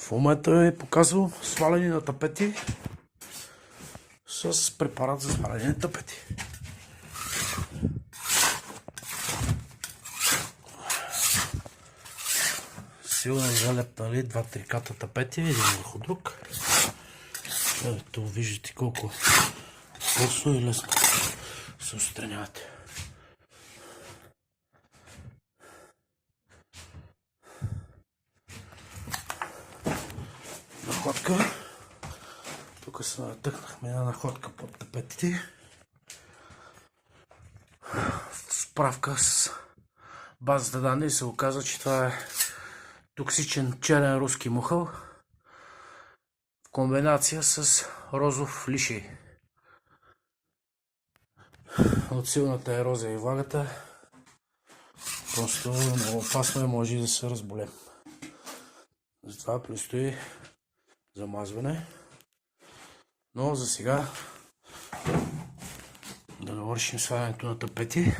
В момента е показал сваляне на тапети с препарат за сваляне на тапети. Силно залепнали 2-3 ката тапети, един върху друг. Ето виждате колко просто и лесно се отстраняват. Находка. Тук се натъкнахме една находка под тапетите. Справка с базата данни се оказа, че това е токсичен черен руски мухъл в комбинация с розов лишей. От силната ерозия и влагата просто много опасно и може да се разболем. Затова предстои замазване. Но за сега да навършим свалянето на тапети.